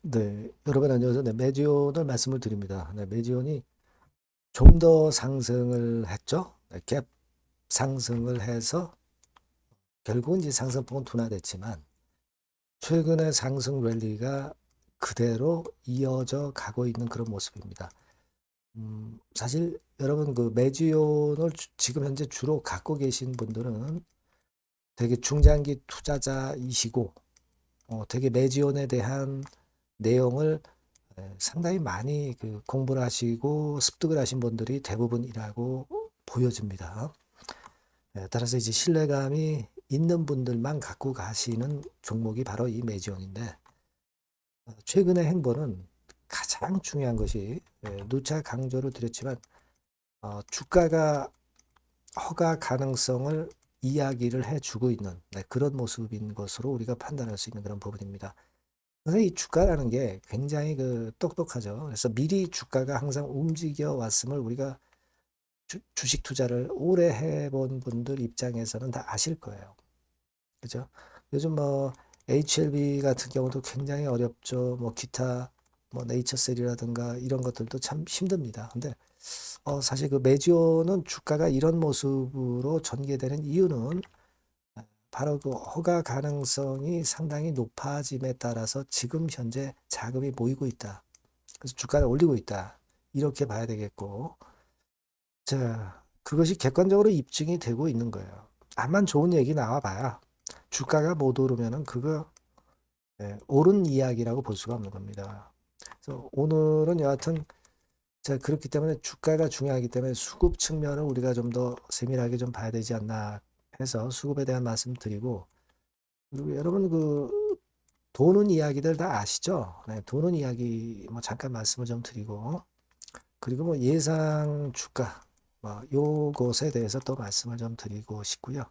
네, 여러분 안녕하세요. 네, 메지온을 말씀을 드립니다. 네, 메지온이 좀 더 상승을 했죠. 네, 갭 상승을 해서 결국은 이제 상승폭은 둔화됐지만 최근의 상승 랠리가 그대로 이어져 가고 있는 그런 모습입니다. 사실 여러분 그 메지온을 지금 현재 주로 갖고 계신 분들은 되게 중장기 투자자이시고 되게 메지온에 대한 내용을 상당히 많이 그 공부를 하시고 습득을 하신 분들이 대부분이라고 보여집니다. 따라서 이제 신뢰감이 있는 분들만 갖고 가시는 종목이 바로 이 매지온인데 최근의 행보는 가장 중요한 것이 누차 강조를 드렸지만 주가가 허가 가능성을 이야기를 해주고 있는 그런 모습인 것으로 우리가 판단할 수 있는 그런 부분입니다. 그래서 이 주가라는 게 굉장히 그 똑똑하죠. 그래서 미리 주가가 항상 움직여 왔음을 우리가 주식 투자를 오래 해본 분들 입장에서는 다 아실 거예요. 그죠? 요즘 뭐 HLB 같은 경우도 굉장히 어렵죠. 뭐 기타 뭐 네이처셀이라든가 이런 것들도 참 힘듭니다. 근데 사실 그 메지오는 주가가 이런 모습으로 전개되는 이유는 바로 그 허가 가능성이 상당히 높아짐에 따라서 지금 현재 자금이 모이고 있다. 그래서 주가를 올리고 있다. 이렇게 봐야 되겠고, 자, 그것이 객관적으로 입증이 되고 있는 거예요. 다만 좋은 얘기 나와봐야 주가가 못 오르면은 그거 옳은 이야기라고 볼 수가 없는 겁니다. 그래서 오늘은 여하튼 자 그렇기 때문에 주가가 중요하기 때문에 수급 측면을 우리가 좀 더 세밀하게 좀 봐야 되지 않나 해서 수급에 대한 말씀 드리고 그리고 여러분 그 도는 이야기들 다 아시죠? 네, 도는 이야기 뭐 잠깐 말씀을 좀 드리고 그리고 뭐 예상 주가 뭐 요것에 대해서 또 말씀을 좀 드리고 싶고요.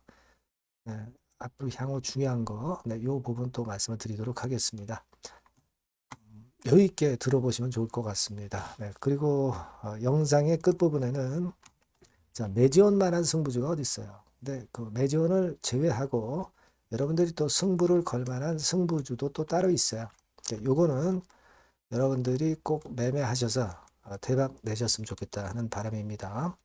네, 앞으로 향후 중요한 거, 네, 요 부분 또 말씀을 드리도록 하겠습니다. 여유 있게 들어보시면 좋을 것 같습니다. 네, 그리고 영상의 끝부분에는 자, 매지원만한 승부주가 어디 있어요? 근데 그 매지원을 제외하고 여러분들이 또 승부를 걸 만한 승부주도 또 따로 있어요. 요거는 여러분들이 꼭 매매하셔서 대박 내셨으면 좋겠다 하는 바람입니다.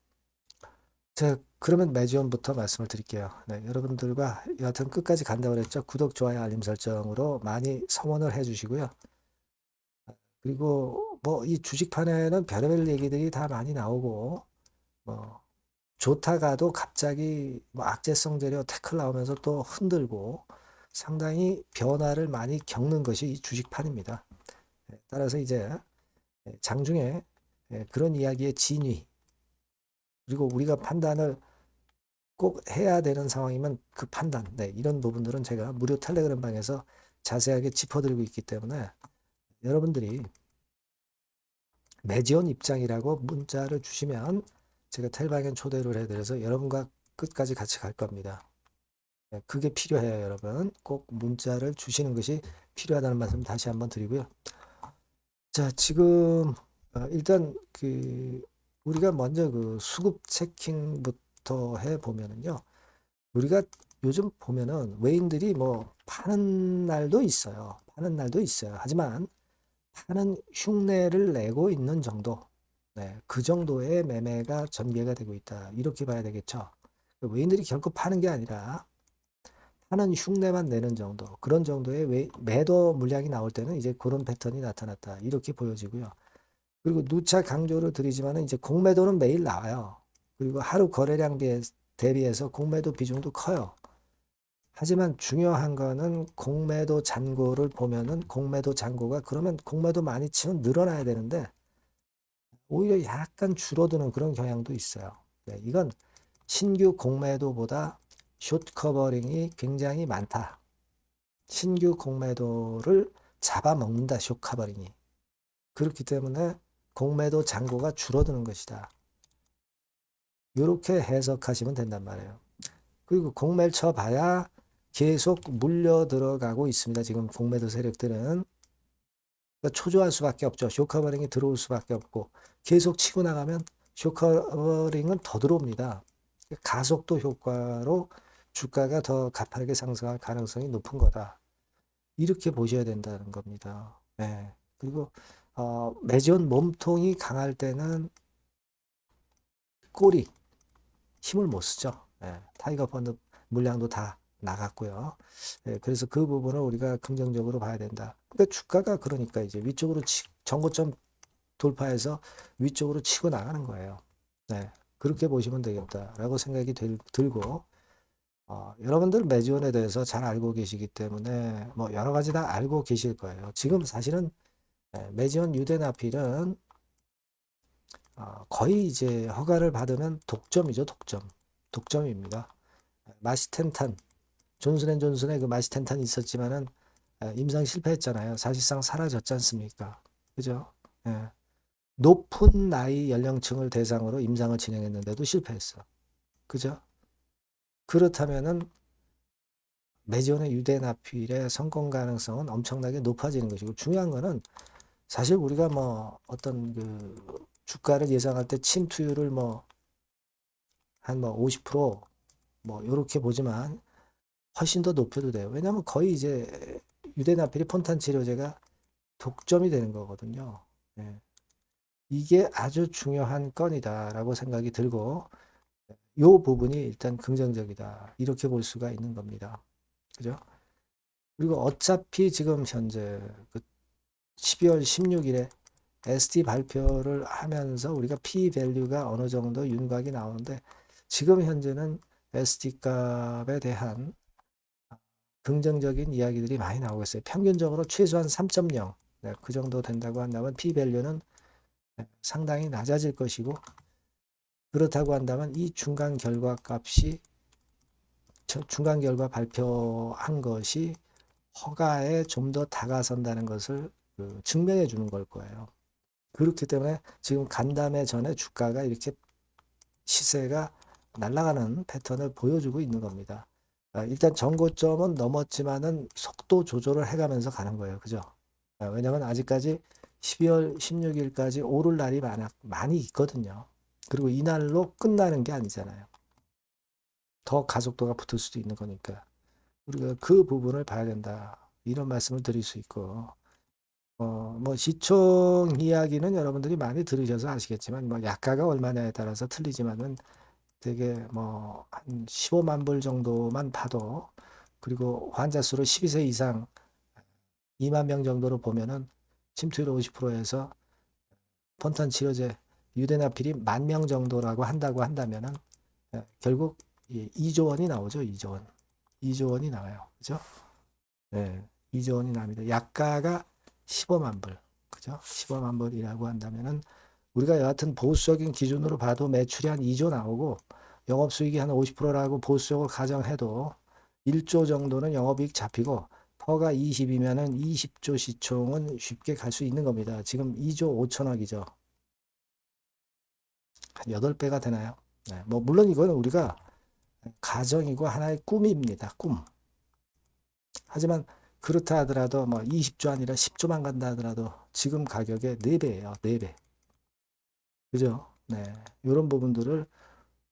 자, 그러면 매지원부터 말씀을 드릴게요. 네, 여러분들과 여하튼 끝까지 간다고 그랬죠. 구독, 좋아요, 알림 설정으로 많이 성원을 해주시고요. 그리고 뭐 이 주식판에는 별의별 얘기들이 다 많이 나오고 뭐 좋다가도 갑자기 뭐 악재성 재료 태클 나오면서 또 흔들고 상당히 변화를 많이 겪는 것이 이 주식판입니다. 따라서 이제 장중에 그런 이야기의 진위 그리고 우리가 판단을 꼭 해야 되는 상황이면 그 판단 이런 부분들은 제가 무료 텔레그램 방에서 자세하게 짚어드리고 있기 때문에 여러분들이 매지원 입장이라고 문자를 주시면 제가 텔방에 초대를 해드려서 여러분과 끝까지 같이 갈 겁니다. 그게 필요해요, 여러분. 꼭 문자를 주시는 것이 필요하다는 말씀 다시 한번 드리고요. 자, 지금 일단 그 우리가 먼저 그 수급 체킹부터 해 보면은요. 우리가 요즘 보면은 외인들이 뭐 파는 날도 있어요. 파는 날도 있어요. 하지만 파는 흉내를 내고 있는 정도. 네, 그 정도의 매매가 전개가 되고 있다. 이렇게 봐야 되겠죠. 외인들이 결코 파는 게 아니라 하는 흉내만 내는 정도. 그런 정도의 매도 물량이 나올 때는 이제 그런 패턴이 나타났다. 이렇게 보여지고요. 그리고 누차 강조를 드리지만은 이제 공매도는 매일 나와요. 그리고 하루 거래량 대비해서 공매도 비중도 커요. 하지만 중요한 거는 공매도 잔고를 보면은 공매도 잔고가 그러면 공매도 많이 치면 늘어나야 되는데 오히려 약간 줄어드는 그런 경향도 있어요. 네, 이건 신규 공매도보다 숏 커버링이 굉장히 많다. 신규 공매도를 잡아먹는다. 숏 커버링이. 그렇기 때문에 공매도 잔고가 줄어드는 것이다. 이렇게 해석하시면 된단 말이에요. 그리고 공매를 쳐봐야 계속 물려 들어가고 있습니다. 지금 공매도 세력들은. 그러니까 초조할 수밖에 없죠. 쇼커버링이 들어올 수밖에 없고 계속 치고 나가면 쇼커버링은 더 들어옵니다. 가속도 효과로 주가가 더 가파르게 상승할 가능성이 높은 거다. 이렇게 보셔야 된다는 겁니다. 예. 그리고 매지온 몸통이 강할 때는 꼬리 힘을 못 쓰죠. 예. 타이거 펀드 물량도 다 나갔고요. 예. 그래서 그 부분을 우리가 긍정적으로 봐야 된다. 그러니까 주가가 그러니까 이제 위쪽으로 정고점 돌파해서 위쪽으로 치고 나가는 거예요. 네. 그렇게 보시면 되겠다라고 생각이 들고 여러분들 매지온에 대해서 잘 알고 계시기 때문에 뭐 여러 가지 다 알고 계실 거예요. 지금 사실은 매지온 유대나필은 거의 이제 허가를 받으면 독점이죠, 독점. 독점입니다. 마시텐탄, 존슨앤존슨의 그 마시텐탄이 있었지만은 임상 실패했잖아요. 사실상 사라졌지 않습니까? 그죠? 예. 높은 나이 연령층을 대상으로 임상을 진행했는데도 실패했어. 그죠? 그렇다면은 매지온의 유대나필의 성공 가능성은 엄청나게 높아지는 것이고 중요한 거는 사실 우리가 뭐 어떤 그 주가를 예상할 때 침투율을 뭐 한 뭐 50%뭐 요렇게 보지만 훨씬 더 높여도 돼요. 왜냐하면 거의 이제 유대나필이 폰탄 치료제가 독점이 되는 거거든요. 예. 이게 아주 중요한 건이다라고 생각이 들고 요 부분이 일단 긍정적이다. 이렇게 볼 수가 있는 겁니다. 그죠? 그리고 어차피 지금 현재 그 12월 16일에 SD 발표를 하면서 우리가 P 밸류가 어느 정도 윤곽이 나오는데 지금 현재는 SD 값에 대한 긍정적인 이야기들이 많이 나오고 있어요. 평균적으로 최소한 3.0 네, 그 정도 된다고 한다면 P 밸류는 상당히 낮아질 것이고 그렇다고 한다면 이 중간 결과 값이 중간 결과 발표한 것이 허가에 좀 더 다가선다는 것을 증명해 주는 걸 거예요. 그렇기 때문에 지금 간담회 전에 주가가 이렇게 시세가 날아가는 패턴을 보여주고 있는 겁니다. 일단 정고점은 넘었지만은 속도 조절을 해가면서 가는 거예요. 그죠? 왜냐면 아직까지 12월 16일까지 오를 날이 많이 있거든요. 그리고 이날로 끝나는 게 아니잖아요. 더 가속도가 붙을 수도 있는 거니까. 우리가 그 부분을 봐야 된다. 이런 말씀을 드릴 수 있고, 뭐 시총 이야기는 여러분들이 많이 들으셔서 아시겠지만, 뭐 약가가 얼마냐에 따라서 틀리지만은 되게 뭐 한 15만 불 정도만 봐도, 그리고 환자 수로 12세 이상 2만 명 정도로 보면은 침투율 50%에서 폰탄 치료제 유대나필이 1만 명 정도라고 한다고 한다면은 결국 2조 원이 나오죠. 2조 원. 2조 원이 나와요. 그죠? 네, 2조 원이 납니다. 약가가 15만 불. 그죠? 15만 불이라고 한다면은 우리가 여하튼 보수적인 기준으로 봐도 매출이 한 2조 나오고 영업수익이 한 50%라고 보수적으로 가정해도 1조 정도는 영업이익 잡히고 퍼가 20이면은 20조 시총은 쉽게 갈 수 있는 겁니다. 지금 2조 5천억이죠. 한 8배가 되나요? 네, 뭐 물론 이거는 우리가 가정이고 하나의 꿈입니다. 꿈. 하지만 그렇다 하더라도 뭐 20조 아니라 10조만 간다 하더라도 지금 가격의 4배예요. 4배. 그죠? 네. 이런 부분들을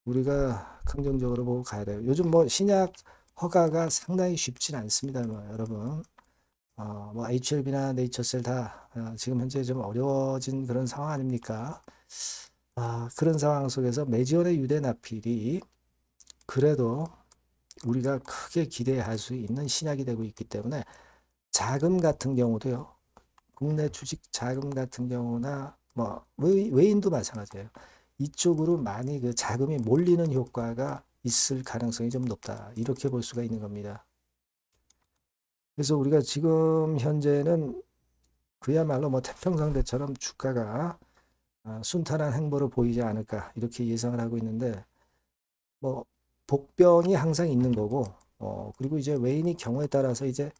우리가 긍정적으로 보고 가야 돼요. 요즘 뭐 신약 허가가 상당히 쉽진 않습니다. 뭐 여러분. 뭐 HLB나 네이처셀 다 지금 현재 좀 어려워진 그런 상황 아닙니까? 그런 상황 속에서 매지원의 유대나필이 그래도 우리가 크게 기대할 수 있는 신약이 되고 있기 때문에 자금 같은 경우도요. 국내 주식 자금 같은 경우나 뭐 외인도 마찬가지예요. 이쪽으로 많이 그 자금이 몰리는 효과가 있을 가능성이 좀 높다. 이렇게 볼 수가 있는 겁니다. 그래서 우리가 지금 현재는 그야말로 뭐 태평성대처럼 주가가 순탄한 행보를 보이지 않을까 이렇게 예상을 하고 있는데 뭐 복병이 항상 있는 거고 그리고 이제 외인이 경우에 따라서 이제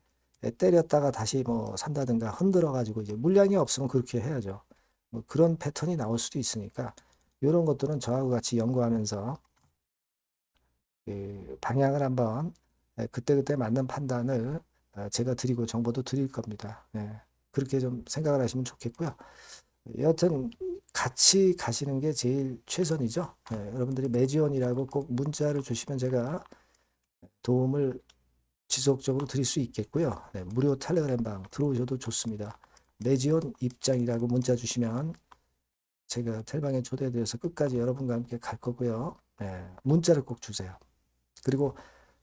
때렸다가 다시 뭐 산다든가 흔들어 가지고 이제 물량이 없으면 그렇게 해야죠. 뭐 그런 패턴이 나올 수도 있으니까 이런 것들은 저하고 같이 연구하면서 그 방향을 한번 그때그때 맞는 판단을 제가 드리고 정보도 드릴 겁니다. 네. 그렇게 좀 생각을 하시면 좋겠고요. 여하튼 같이 가시는 게 제일 최선이죠. 여러분들이 매지원이라고 꼭 문자를 주시면 제가 도움을 지속적으로 드릴 수 있겠고요. 네, 무료 텔레그램 방 들어오셔도 좋습니다. 매지온 입장이라고 문자 주시면 제가 텔방에 초대되어서 끝까지 여러분과 함께 갈 거고요. 예, 문자를 꼭 주세요. 그리고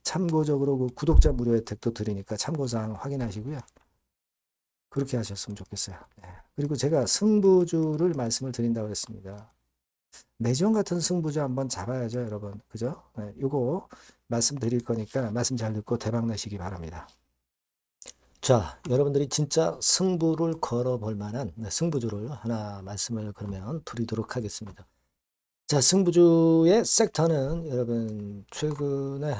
참고적으로 그 구독자 무료 혜택도 드리니까 참고사항 확인하시고요. 그렇게 하셨으면 좋겠어요. 예. 그리고 제가 승부주를 말씀을 드린다고 했습니다. 매지온 같은 승부주 한번 잡아야죠, 여러분. 그죠? 네, 요거 말씀드릴 거니까 말씀 잘 듣고 대박 나시기 바랍니다. 자, 여러분들이 진짜 승부를 걸어볼 만한 승부주를 하나 말씀을 그러면 드리도록 하겠습니다. 자, 승부주의 섹터는 여러분 최근에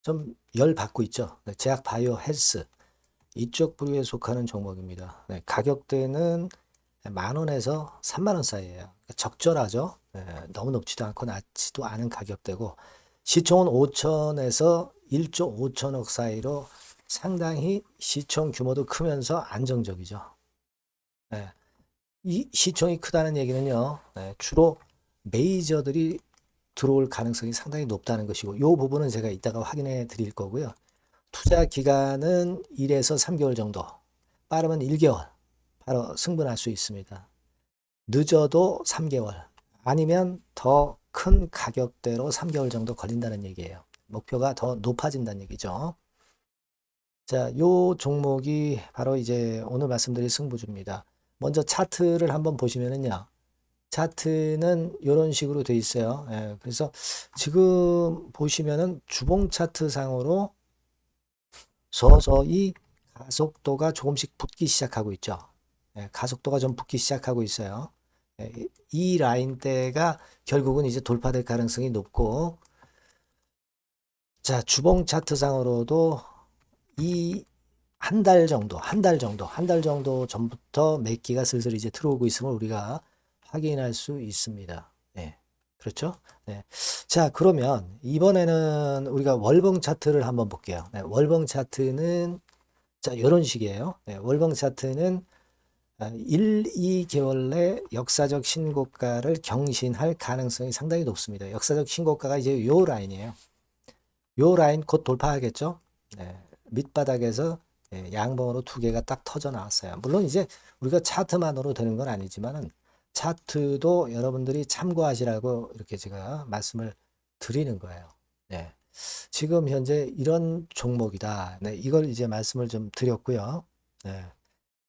좀 열 받고 있죠. 네, 제약 바이오 헬스 이쪽 부류에 속하는 종목입니다. 네, 가격대는 10,000원에서 30,000원 사이에요. 그러니까 적절하죠. 네, 너무 높지도 않고 낮지도 않은 가격대고 시총은 5천에서 1조 5천억 사이로 상당히 시총 규모도 크면서 안정적이죠. 네, 이 시총이 크다는 얘기는요. 네, 주로 메이저들이 들어올 가능성이 상당히 높다는 것이고 이 부분은 제가 이따가 확인해 드릴 거고요. 투자 기간은 1에서 3개월 정도, 빠르면 1개월 바로 승분할 수 있습니다. 늦어도 3개월, 아니면 더 큰 가격대로 3개월 정도 걸린다는 얘기예요. 목표가 더 높아진다는 얘기죠. 자, 요 종목이 바로 이제 오늘 말씀드릴 승부주입니다. 먼저 차트를 한번 보시면은요. 차트는 이런 식으로 돼 있어요. 예, 그래서 지금 보시면은 주봉 차트 상으로 서서히 가속도가 조금씩 붙기 시작하고 있죠. 예, 가속도가 좀 붙기 시작하고 있어요. 예, 이 라인대가 결국은 이제 돌파될 가능성이 높고, 자, 주봉 차트 상으로도 이 한 달 정도 전부터 매기가 슬슬 이제 들어오고 있음을 우리가 확인할 수 있습니다. 네, 그렇죠? 네. 자, 그러면 이번에는 우리가 월봉 차트를 한번 볼게요. 네, 월봉 차트는 자, 이런 식이에요. 네, 월봉 차트는 1, 2개월 내 역사적 신고가를 경신할 가능성이 상당히 높습니다. 역사적 신고가가 이제 요 라인이에요. 요 라인 곧 돌파하겠죠? 네, 밑바닥에서 양봉으로 두 개가 딱 터져 나왔어요. 물론 이제 우리가 차트만으로 되는 건 아니지만은 차트도 여러분들이 참고하시라고 이렇게 제가 말씀을 드리는 거예요. 네. 지금 현재 이런 종목이다. 네, 이걸 이제 말씀을 좀 드렸고요. 네.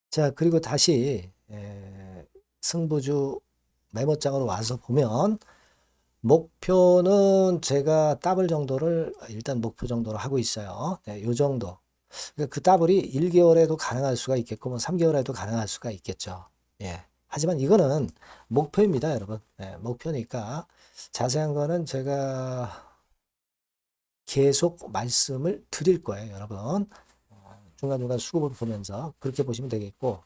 자, 그리고 다시 승부주 메모장으로 와서 보면 목표는 제가 더블 정도를 일단 목표 정도로 하고 있어요. 네, 요 정도. 그러니까 그 더블이 1개월에도 가능할 수가 있겠고 뭐 3개월에도 가능할 수가 있겠죠. 예. 하지만 이거는 목표입니다, 여러분. 네, 목표니까 자세한 거는 제가 계속 말씀을 드릴 거예요, 여러분. 중간중간 수급을 보면서 그렇게 보시면 되겠고.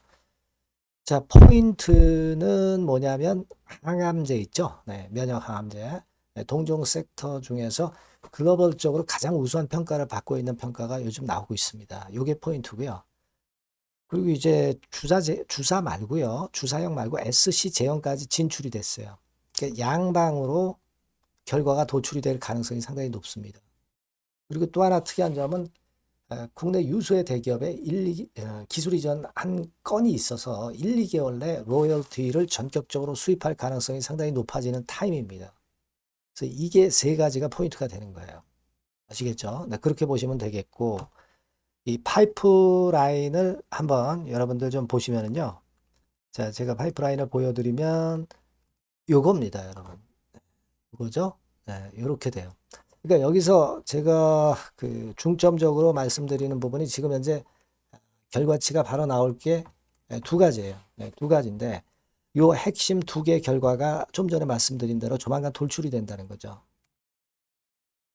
자, 포인트는 뭐냐면 항암제 있죠. 네, 면역 항암제. 네, 동종 섹터 중에서 글로벌적으로 가장 우수한 평가를 받고 있는 평가가 요즘 나오고 있습니다. 요게 포인트고요. 그리고 이제 주사 말고요. 주사형 말고 SC 제형까지 진출이 됐어요. 그러니까 양방으로 결과가 도출이 될 가능성이 상당히 높습니다. 그리고 또 하나 특이한 점은 국내 유수의 대기업에 기술 이전 한 건이 있어서 1, 2개월 내 로열티를 전격적으로 수입할 가능성이 상당히 높아지는 타임입니다. 그래서 이게 세 가지가 포인트가 되는 거예요. 아시겠죠? 네, 그렇게 보시면 되겠고, 이 파이프라인을 한번 여러분들 좀 보시면은요. 자, 제가 파이프라인을 보여드리면 요겁니다, 여러분. 이거죠? 네, 이렇게 돼요. 그러니까 여기서 제가 그 중점적으로 말씀드리는 부분이 지금 현재 결과치가 바로 나올 게 두 가지예요. 네, 두 가지인데 요 핵심 두 개 결과가 좀 전에 말씀드린 대로 조만간 돌출이 된다는 거죠.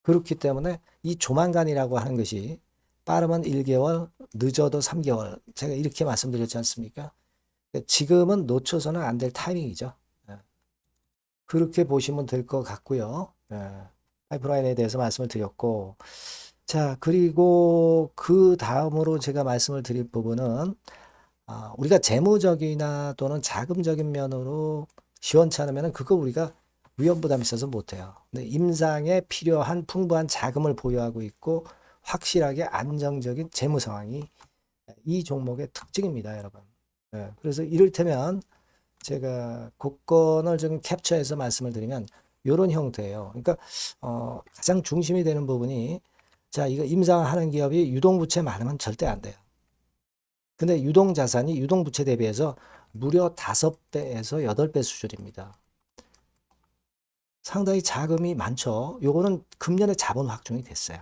그렇기 때문에 이 조만간이라고 하는 것이 빠르면 1개월, 늦어도 3개월. 제가 이렇게 말씀드렸지 않습니까? 지금은 놓쳐서는 안 될 타이밍이죠. 그렇게 보시면 될 것 같고요. 파이프라인에 대해서 말씀을 드렸고, 자, 그리고 그 다음으로 제가 말씀을 드릴 부분은 우리가 재무적이나 또는 자금적인 면으로 시원치 않으면 그거 우리가 위험 부담이 있어서 못해요. 근데 임상에 필요한 풍부한 자금을 보유하고 있고 확실하게 안정적인 재무 상황이 이 종목의 특징입니다, 여러분. 예, 그래서 이를테면 제가 국권을 좀 캡처해서 말씀을 드리면 이런 형태예요. 그러니까 가장 중심이 되는 부분이 자, 이거 임상하는 기업이 유동부채 많으면 절대 안 돼요. 근데 유동자산이 유동부채 대비해서 무려 5배에서 8배 수준입니다. 상당히 자금이 많죠. 요거는 금년에 자본 확충이 됐어요.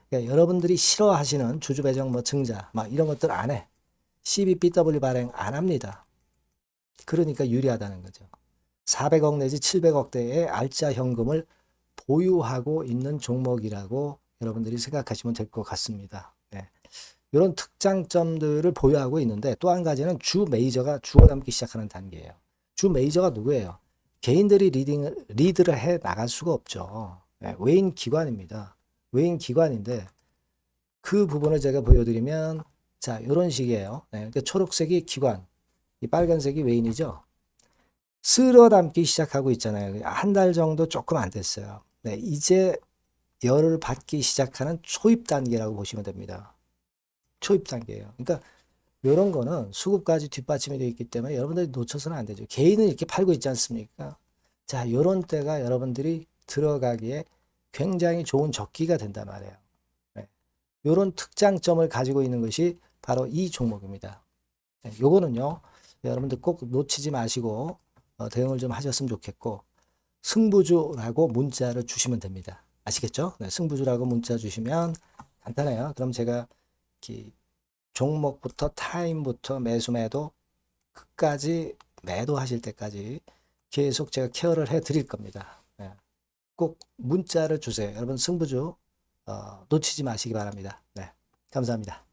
그러니까 여러분들이 싫어하시는 주주배정 뭐 증자 막 이런 것들 안 해. CBBW 발행 안 합니다. 그러니까 유리하다는 거죠. 400억 내지 700억대의 알짜 현금을 보유하고 있는 종목이라고 여러분들이 생각하시면 될 것 같습니다. 네. 이런 특장점들을 보유하고 있는데 또 한 가지는 주 메이저가 주워담기 시작하는 단계예요. 주 메이저가 누구예요? 개인들이 리드를 해 나갈 수가 없죠. 네. 외인 기관입니다. 외인 기관인데 그 부분을 제가 보여드리면 자 이런 식이에요. 네. 그러니까 초록색이 기관, 이 빨간색이 외인이죠. 쓸어 담기 시작하고 있잖아요. 한 달 정도 조금 안 됐어요. 네, 이제 열을 받기 시작하는 초입 단계라고 보시면 됩니다. 초입 단계예요. 그러니까 이런 거는 수급까지 뒷받침이 되어 있기 때문에 여러분들이 놓쳐서는 안 되죠. 개인은 이렇게 팔고 있지 않습니까? 자, 이런 때가 여러분들이 들어가기에 굉장히 좋은 적기가 된단 말이에요. 네. 이런 특장점을 가지고 있는 것이 바로 이 종목입니다. 네, 요거는요, 여러분들 꼭 놓치지 마시고 대응을 좀 하셨으면 좋겠고, 승부주라고 문자를 주시면 됩니다. 아시겠죠? 네, 승부주라고 문자 주시면 간단해요. 그럼 제가 종목부터 타임부터 매수 매도 끝까지 매도하실 때까지 계속 제가 케어를 해 드릴 겁니다. 네, 꼭 문자를 주세요. 여러분 승부주 놓치지 마시기 바랍니다. 네, 감사합니다.